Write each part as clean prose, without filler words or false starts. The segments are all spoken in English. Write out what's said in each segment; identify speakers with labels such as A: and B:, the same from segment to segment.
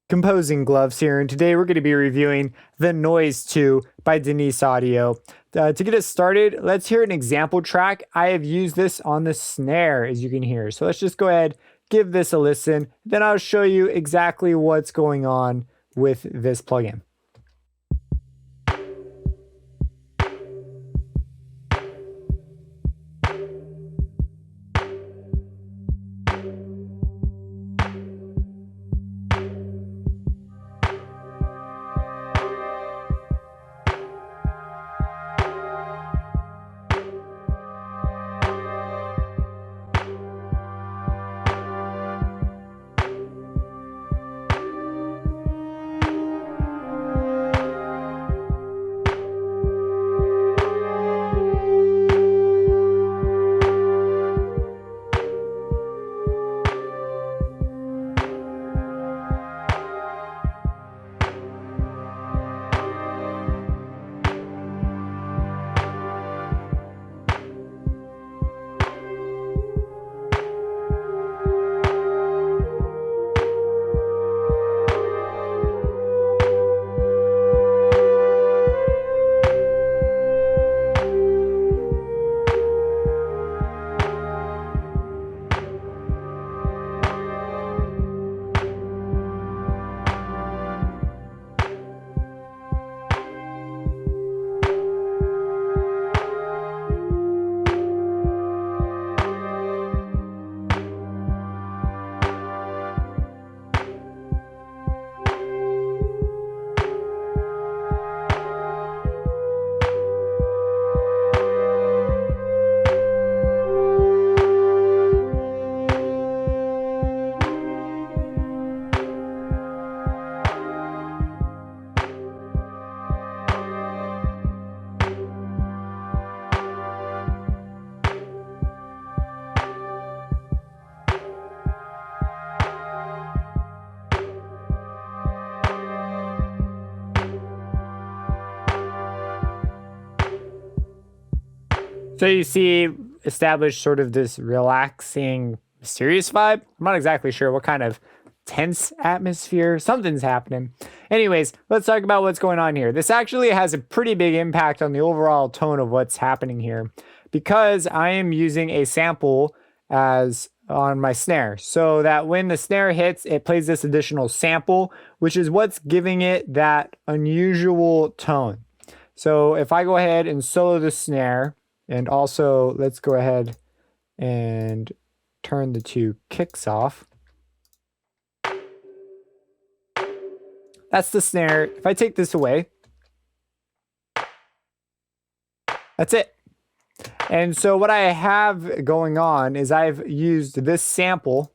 A: Composing gloves here, and today we're going to be reviewing the Noize 2 by Denise Audio. To get us started, let's hear an example track. I have used this on the snare, as you can hear. So let's just go ahead, give this a listen, then I'll show you exactly what's going on with this plugin. So you see established sort of this relaxing, mysterious vibe. I'm not exactly sure what kind of tense atmosphere. Something's happening. Anyways, let's talk about what's going on here. This actually has a pretty big impact on the overall tone of what's happening here because I am using a sample as on my snare, so that when the snare hits, it plays this additional sample, which is what's giving it that unusual tone. So if I go ahead and solo the snare, and also let's go ahead and turn the two kicks off. That's the snare. If I take this away, that's it. And so what I have going on is I've used this sample.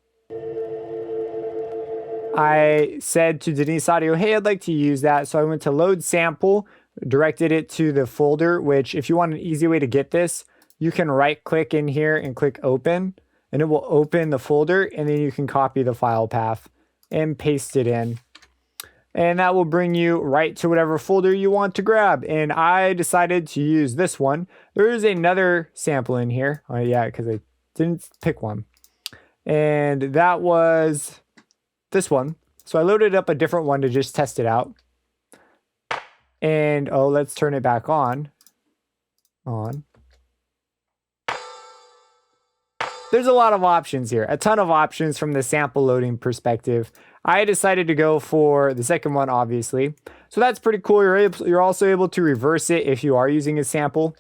A: I said to Denise Audio, hey, I'd like to use that. So I went to load sample, directed it to the folder, which if you want an easy way to get this, you can right click in here and click open, and it will open the folder, and then you can copy the file path and paste it in. And that will bring you right to whatever folder you want to grab. And I decided to use this one. There is another sample in here. Oh yeah, because I didn't pick one. And that was this one. So I loaded up a different one to just test it out. And oh, let's turn it back on. There's a lot of options here, a ton of options from the sample loading perspective. I decided to go for the second one, obviously. So that's pretty cool. You're also able to reverse it if you are using a sample.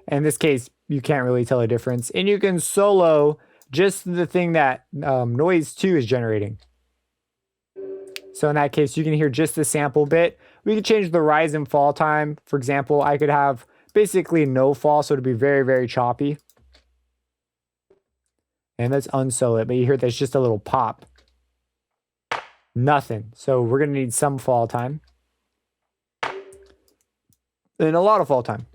A: In this case, you can't really tell a difference. And you can solo just the thing that Noize 2 is generating. So in that case, you can hear just the sample bit. We could change the rise and fall time. For example, I could have basically no fall, so it'd be very, very choppy. And let's unsolo it, but you hear there's just a little pop. Nothing. So we're going to need some fall time. And a lot of fall time.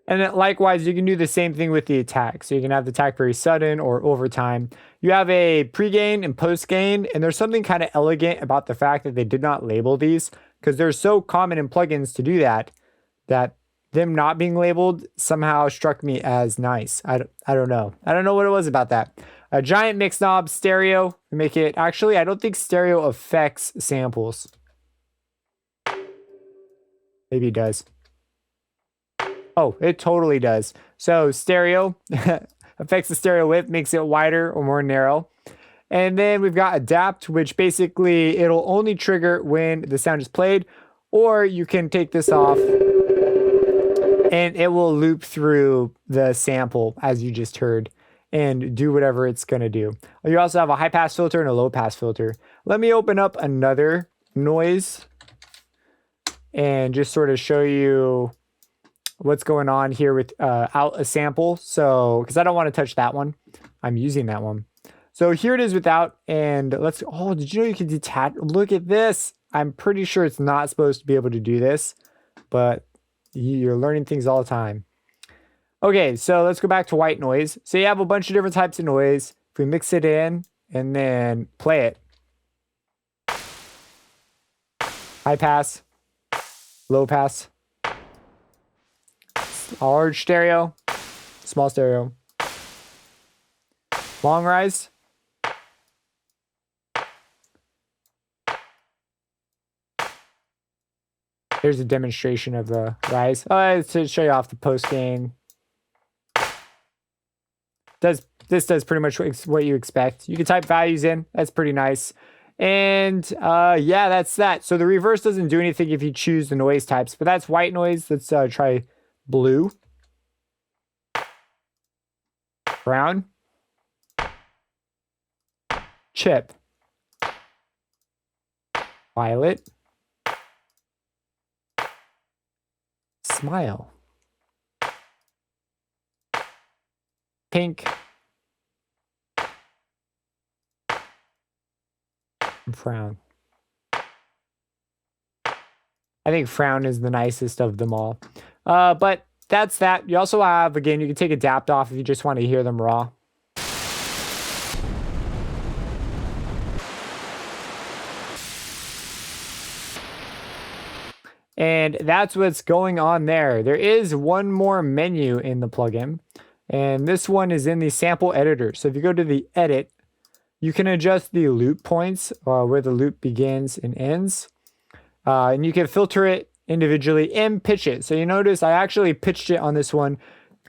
A: And then likewise, you can do the same thing with the attack. So you can have the attack very sudden or over time. You have a pre-gain and post-gain, and there's something kind of elegant about the fact that they did not label these, because they're so common in plugins to do that, that them not being labeled somehow struck me as nice. I don't know. I don't know what it was about that. A giant mix knob stereo. Make it, actually, I don't think stereo affects samples. Maybe it does. Oh, it totally does. So stereo affects the stereo width, makes it wider or more narrow. And then we've got adapt, which basically it'll only trigger when the sound is played, or you can take this off and it will loop through the sample as you just heard and do whatever it's going to do. You also have a high pass filter and a low pass filter. Let me open up another Noize and just sort of show you what's going on here with out a sample. So, because I don't want to touch that one. I'm using that one. So here it is without, and let's, oh, did you know you can detach? Look at this. I'm pretty sure it's not supposed to be able to do this, but you're learning things all the time. Okay, so let's go back to white noise. So you have a bunch of different types of noise. If we mix it in and then play it. High pass, low pass, large stereo, small stereo, long rise, there's a demonstration of the rise. To show you off the post gain. This does pretty much what you expect. You can type values in. That's pretty nice. And yeah, that's that. So the reverse doesn't do anything if you choose the noise types, but that's white noise. Let's try blue, brown, chip, violet, smile, pink, and frown. I think frown is the nicest of them all. But that's that. You also have, again, you can take adapt off if you just want to hear them raw. And that's what's going on there. There is one more menu in the plugin, and this one is in the sample editor. So if you go to the edit, you can adjust the loop points, where the loop begins and ends. And you can filter it individually and pitch it. So you notice I actually pitched it on this one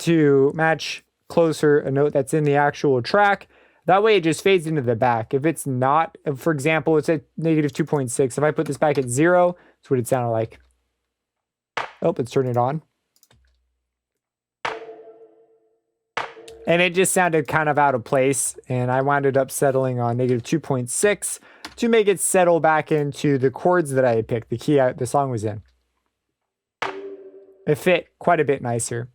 A: to match closer a note that's in the actual track. That way it just fades into the back. If it's not, for example, it's at negative 2.6. If I put this back at 0, that's what it sounded like. Oh, let's turn it on. And it just sounded kind of out of place. And I wound up settling on negative 2.6 to make it settle back into the chords that I had picked, the key the song was in. It fit quite a bit nicer.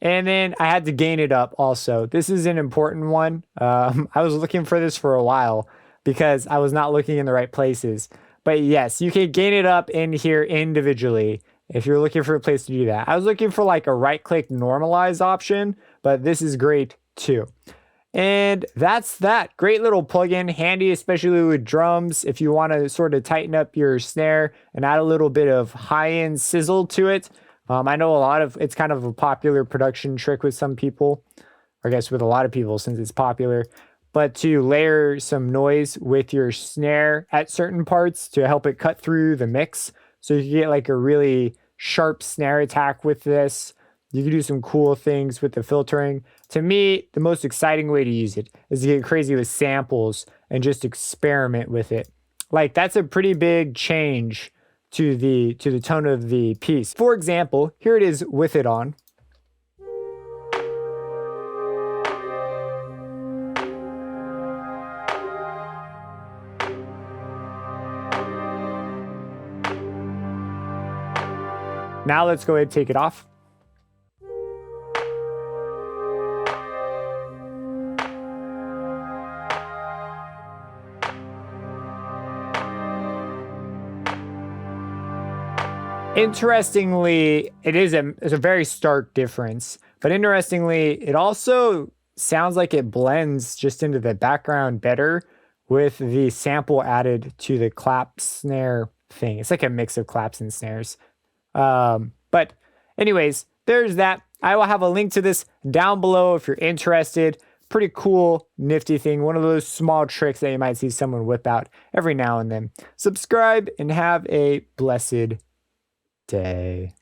A: And then I had to gain it up also. This is an important one. I was looking for this for a while because I was not looking in the right places. But yes, you can gain it up in here individually if you're looking for a place to do that. I was looking for like a right-click normalize option, but this is great too. And that's that. Great little plugin, handy, especially with drums. If you want to sort of tighten up your snare and add a little bit of high-end sizzle to it. I know it's kind of a popular production trick with some people, or I guess with a lot of people since it's popular, but to layer some noise with your snare at certain parts to help it cut through the mix. So you can get like a really sharp snare attack with this. You can do some cool things with the filtering. To me, the most exciting way to use it is to get crazy with samples and just experiment with it. Like that's a pretty big change to the tone of the piece. For example, here it is with it on. Now let's go ahead and take it off. Interestingly, it's a very stark difference, but interestingly, it also sounds like it blends just into the background better with the sample added to the clap snare thing. It's like a mix of claps and snares. But anyways, there's that. I will have a link to this down below if you're interested. pretty cool, nifty thing. One of those small tricks that you might see someone whip out every now and then. Subscribe and have a blessed day.